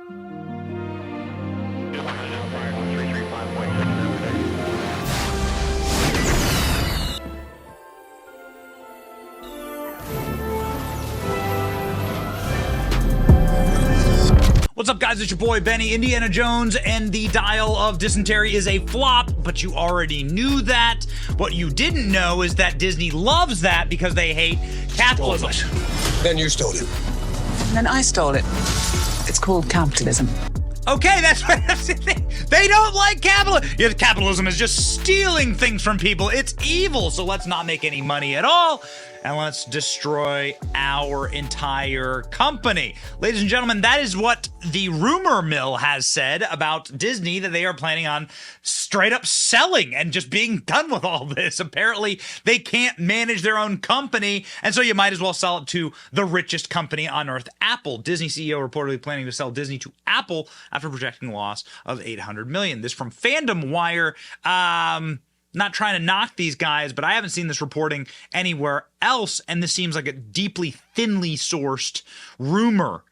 What's up, guys? It's your boy, Benny. Indiana Jones and the Dial of Dysentery is a flop, but you already knew that. What you didn't know is that Disney loves that because they hate capitalism. Then you stole it. Then I stole it. It's called capitalism. Okay, that's the thing. They don't like capitalism. Yeah, capitalism is just stealing things from people. It's evil, so let's not make any money at all, and let's destroy our entire company. Ladies and gentlemen, that is what the rumor mill has said about Disney, that they are planning on straight up selling and just being done with all this. Apparently, they can't manage their own company, and so you might as well sell it to the richest company on earth, Apple. Disney CEO reportedly planning to sell Disney to Apple after projecting a loss of $800 million. This from Fandom Wire. Not trying to knock these guys, but I haven't seen this reporting anywhere else, and this seems like a deeply, thinly sourced rumor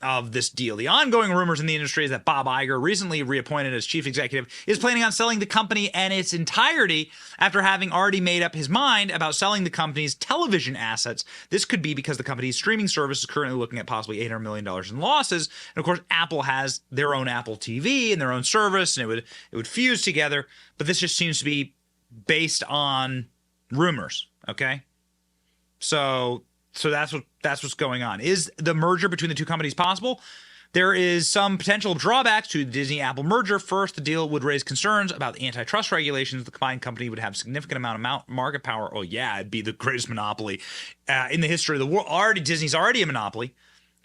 of this deal. The ongoing rumors in the industry is that Bob Iger, recently reappointed as chief executive, is planning on selling the company and its entirety after having already made up his mind about selling the company's television assets. This could be because the company's streaming service is currently looking at possibly $800 million in losses. And of course, Apple has their own Apple TV and their own service, and it would fuse together. But this just seems to be based on rumors, okay? So that's what's going on. Is the merger between the two companies possible? There is some potential drawbacks to the Disney-Apple merger. First, the deal would raise concerns about the antitrust regulations. The combined company would have significant amount of market power. Oh yeah, it'd be the greatest monopoly in the history of the world. Disney's already a monopoly.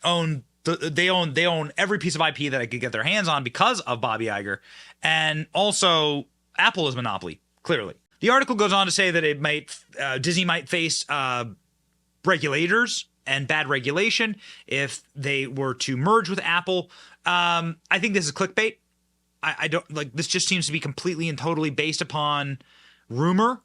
They own every piece of IP that I could get their hands on because of Bobby Iger, and also Apple is a monopoly. Clearly. The article goes on to say that Disney might face regulators and bad regulation if they were to merge with Apple. I think this is clickbait. I don't like this. Just seems to be completely and totally based upon rumor.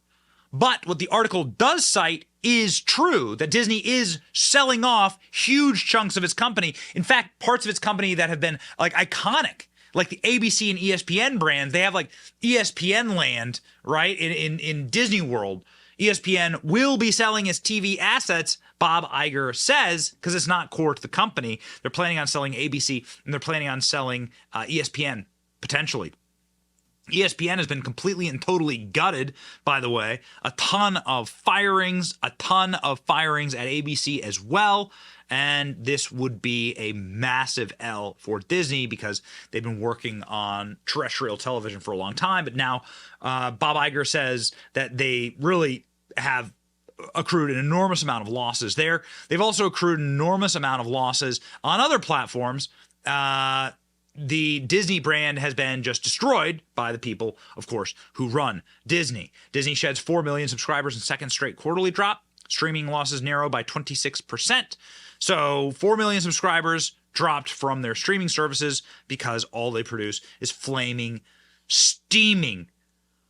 But what the article does cite is true, that Disney is selling off huge chunks of its company. In fact, parts of its company that have been like iconic, like the ABC and ESPN brands. They have like ESPN land, right? In Disney World. ESPN will be selling its TV assets, Bob Iger says, because it's not core to the company. They're planning on selling ABC, and they're planning on selling ESPN, potentially. ESPN has been completely and totally gutted, by the way. A ton of firings at ABC as well. And this would be a massive L for Disney because they've been working on terrestrial television for a long time. But now Bob Iger says that they really have accrued an enormous amount of losses there. They've also accrued an enormous amount of losses on other platforms. The Disney brand has been just destroyed by the people, of course, who run Disney. Disney sheds 4 million subscribers in second straight quarterly drop. Streaming losses narrow by 26%. So 4 million subscribers dropped from their streaming services because all they produce is flaming, steaming,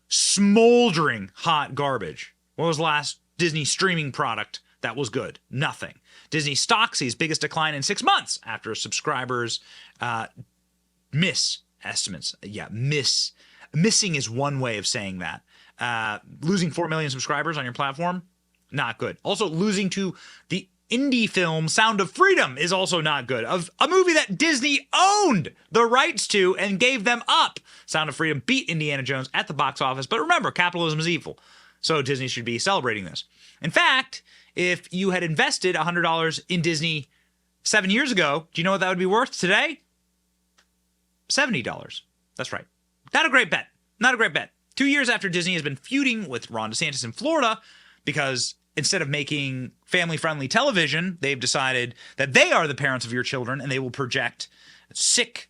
smoldering hot garbage. What was the last Disney streaming product that was good? Nothing. Disney stock sees biggest decline in 6 months after subscribers miss estimates. Yeah, missing is one way of saying that. Losing 4 million subscribers on your platform, not good. Also, losing to the indie film Sound of Freedom is also not good. Of a movie that Disney owned the rights to and gave them up. Sound of Freedom beat Indiana Jones at the box office. But remember, capitalism is evil. So Disney should be celebrating this. In fact, if you had invested $100 in Disney 7 years ago, do you know what that would be worth today? $70. That's right. Not a great bet. Not a great bet. 2 years after Disney has been feuding with Ron DeSantis in Florida because instead of making family-friendly television, they've decided that they are the parents of your children and they will project sick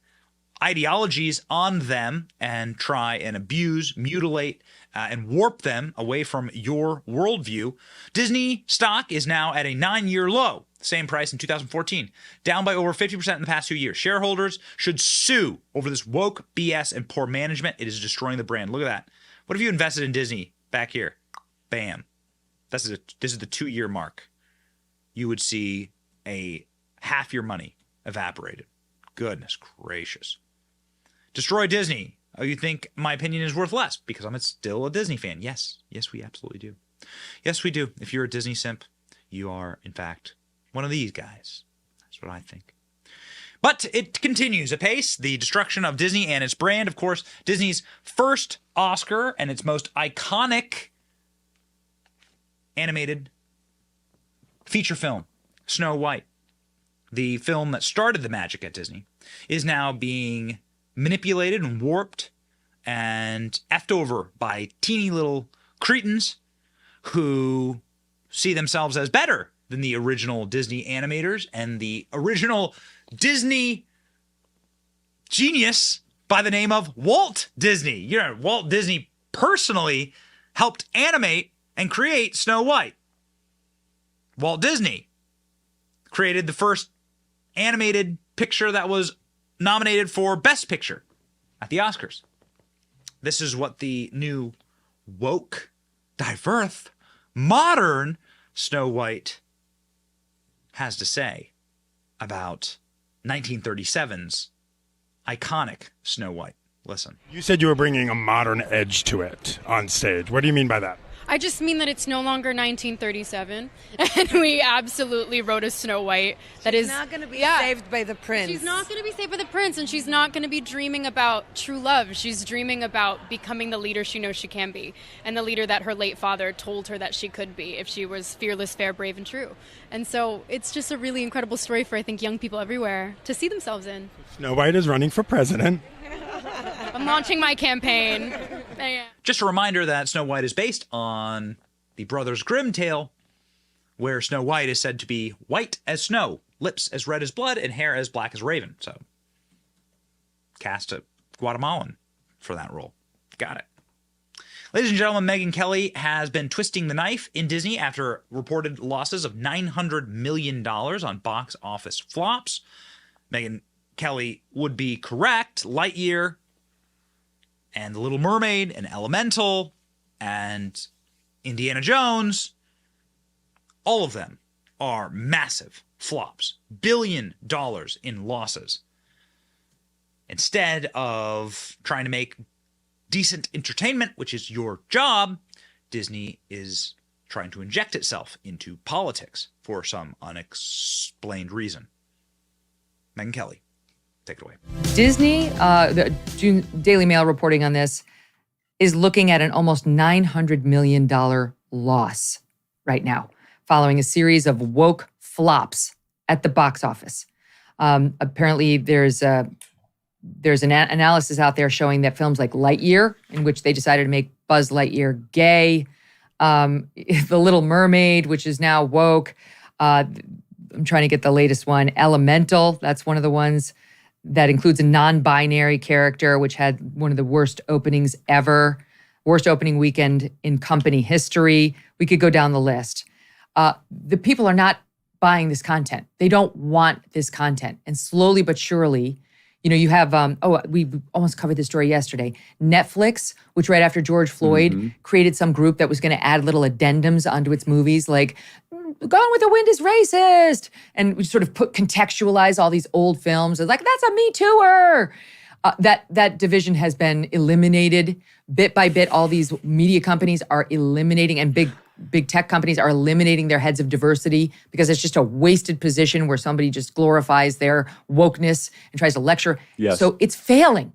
ideologies on them and try and abuse, mutilate, and warp them away from your worldview. Disney stock is now at a 9-year low. Same price in 2014, down by over 50% in the past 2 years. Shareholders should sue over this woke BS and poor management. It is destroying the brand. Look at that. What if you invested in Disney back here? Bam. This is the 2-year mark. You would see a half your money evaporated. Goodness gracious. Destroy Disney. Oh, you think my opinion is worth less because I'm still a Disney fan? Yes. Yes, we absolutely do. Yes, we do. If you're a Disney simp, you are, in fact, one of these guys. That's what I think. But it continues apace. The destruction of Disney and its brand. Of course, Disney's first Oscar and its most iconic animated feature film, Snow White. The film that started the magic at Disney is now being manipulated and warped and effed over by teeny little cretins who see themselves as better than the original Disney animators and the original Disney genius by the name of Walt Disney. You know, Walt Disney personally helped animate and create Snow White. Walt Disney created the first animated picture that was nominated for Best Picture at the Oscars. This is what the new woke, diverse, modern Snow White has to say about 1937's iconic Snow White. Listen. You said you were bringing a modern edge to it on stage. What do you mean by that? I just mean that it's no longer 1937, and we absolutely wrote a Snow White that is not going to be saved by the prince. She's not going to be saved by the prince, and she's not going to be dreaming about true love. She's dreaming about becoming the leader she knows she can be, and the leader that her late father told her that she could be if she was fearless, fair, brave, and true. And so it's just a really incredible story for, I think, young people everywhere to see themselves in. Snow White is running for president. I'm launching my campaign. Just a reminder that Snow White is based on the Brothers Grimm tale, where Snow White is said to be white as snow, lips as red as blood, and hair as black as raven. So, cast a Guatemalan for that role. Got it. Ladies and gentlemen, Megyn Kelly has been twisting the knife in Disney after reported losses of $900 million on box office flops. Megyn Kelly would be correct. Lightyear and The Little Mermaid and Elemental and Indiana Jones, all of them are massive flops. $1 billion in losses. Instead of trying to make decent entertainment, which is your job, Disney is trying to inject itself into politics for some unexplained reason. Megyn Kelly, take it away. Disney, the June Daily Mail reporting on this, is looking at an almost $900 million loss right now, following a series of woke flops at the box office. Apparently, there's an analysis out there showing that films like Lightyear, in which they decided to make Buzz Lightyear gay, The Little Mermaid, which is now woke. I'm trying to get the latest one. Elemental, that's one of the ones that includes a non-binary character, which had one of the worst openings ever, worst opening weekend in company history. We could go down the list. The people are not buying this content. They don't want this content. And slowly but surely, you have, we almost covered this story yesterday. Netflix, which right after George Floyd created some group that was going to add little addendums onto its movies, like Gone with the Wind is racist. And we sort of contextualize all these old films as like, that's a Me Tooer. That division has been eliminated bit by bit. All these media companies are eliminating, and big tech companies are eliminating their heads of diversity because it's just a wasted position where somebody just glorifies their wokeness and tries to lecture. Yes. So it's failing.